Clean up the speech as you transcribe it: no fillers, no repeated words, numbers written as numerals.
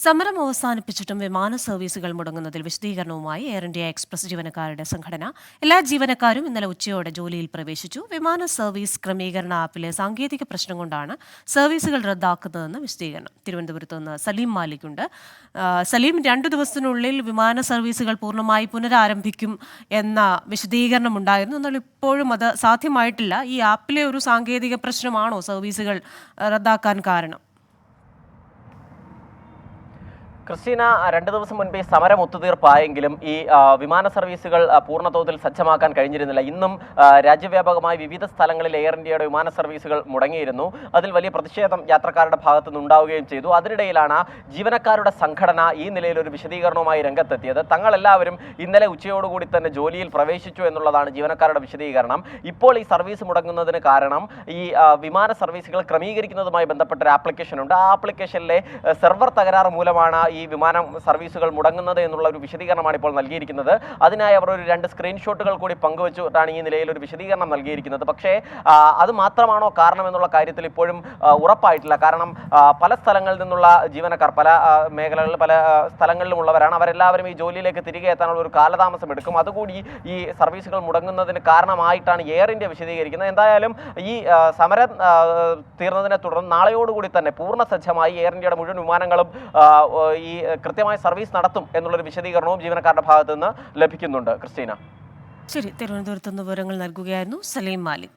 സമരം അവസാനിപ്പിച്ചിട്ടും വിമാന സർവീസുകൾ മുടങ്ങുന്നതിൽ വിശദീകരണവുമായി എയർ ഇന്ത്യ എക്സ്പ്രസ് ജീവനക്കാരുടെ സംഘടന. എല്ലാ ജീവനക്കാരും ഇന്നലെ ഉച്ചയോടെ ജോലിയിൽ പ്രവേശിച്ചു. വിമാന സർവീസ് ക്രമീകരണ ആപ്പിലെ സാങ്കേതിക പ്രശ്നം കൊണ്ടാണ് സർവീസുകൾ റദ്ദാക്കുന്നതെന്ന് വിശദീകരണം. തിരുവനന്തപുരത്ത് നിന്ന് സലീം മാലിക് ഉണ്ട്. സലീം, 2 ദിവസത്തിനുള്ളിൽ വിമാന സർവീസുകൾ പൂർണ്ണമായി പുനരാരംഭിക്കും എന്ന വിശദീകരണം ഉണ്ടായിരുന്നു. എന്നാൽ ഇപ്പോഴും അത് സാധ്യമായിട്ടില്ല. ഈ ആപ്പിലെ ഒരു സാങ്കേതിക പ്രശ്നമാണോ സർവീസുകൾ റദ്ദാക്കാൻ കാരണം? ക്രിസ്റ്റീന, 2 ദിവസം മുൻപ് ഈ സമരം ഒത്തുതീർപ്പായെങ്കിലും ഈ വിമാന സർവീസുകൾ പൂർണ്ണതോതിൽ സജ്ജമാക്കാൻ കഴിഞ്ഞിരുന്നില്ല. ഇന്നും രാജ്യവ്യാപകമായി വിവിധ സ്ഥലങ്ങളിൽ എയർ ഇന്ത്യയുടെ വിമാന സർവീസുകൾ മുടങ്ങിയിരുന്നു. അതിൽ വലിയ പ്രതിഷേധം യാത്രക്കാരുടെ ഭാഗത്തു നിന്നുണ്ടാവുകയും ചെയ്തു. അതിനിടയിലാണ് ജീവനക്കാരുടെ സംഘടന ഈ നിലയിലൊരു വിശദീകരണവുമായി രംഗത്തെത്തിയത്. തങ്ങളെല്ലാവരും ഇന്നലെ ഉച്ചയോടുകൂടി തന്നെ ജോലിയിൽ പ്രവേശിച്ചു എന്നുള്ളതാണ് ജീവനക്കാരുടെ വിശദീകരണം. ഇപ്പോൾ ഈ സർവീസ് മുടങ്ങുന്നതിന് കാരണം ഈ വിമാന സർവീസുകൾ ക്രമീകരിക്കുന്നതുമായി ബന്ധപ്പെട്ട ഒരു ആപ്ലിക്കേഷൻ ഉണ്ട്. ആ ആപ്ലിക്കേഷനിലെ സെർവർ തകരാറ് മൂലമാണ് ഈ വിമാന സർവീസുകൾ മുടങ്ങുന്നത് എന്നുള്ള ഒരു വിശദീകരണമാണ് ഇപ്പോൾ നൽകിയിരിക്കുന്നത്. അതിനായി അവർ ഒരു 2 സ്ക്രീൻഷോട്ടുകൾ കൂടി പങ്കുവച്ചുകൊണ്ടാണ് ഈ നിലയിൽ ഒരു വിശദീകരണം നൽകിയിരിക്കുന്നത്. പക്ഷേ അത് മാത്രമാണോ കാരണം എന്നുള്ള കാര്യത്തിൽ ഇപ്പോഴും ഉറപ്പായിട്ടില്ല. കാരണം പല സ്ഥലങ്ങളിൽ നിന്നുള്ള ജീവനക്കാർ പല മേഖലകളിൽ പല സ്ഥലങ്ങളിലുമുള്ളവരാണ്. അവരെല്ലാവരും ഈ ജോലിയിലേക്ക് തിരികെ എത്താനുള്ള ഒരു കാലതാമസം എടുക്കും. അതുകൂടി ഈ സർവീസുകൾ മുടങ്ങുന്നതിന് കാരണമായിട്ടാണ് എയർ ഇന്ത്യ വിശദീകരിക്കുന്നത്. എന്തായാലും ഈ സമരം തീർന്നതിനെ തുടർന്ന് നാളെയോടുകൂടി തന്നെ പൂർണ്ണ സജ്ജമായി എയർ ഇന്ത്യയുടെ മുഴുവൻ വിമാനങ്ങളും ഈ കൃത്യമായ സർവീസ് നടത്തും എന്നുള്ളൊരു വിശദീകരണവും ജീവനക്കാരുടെ ഭാഗത്തു നിന്ന് ലഭിക്കുന്നുണ്ട്. ക്രിസ്റ്റീന, ശരി. തിരുവനന്തപുരത്ത് നിന്ന് വിവരങ്ങൾ നൽകുകയായിരുന്നു സലീം മാലിക്.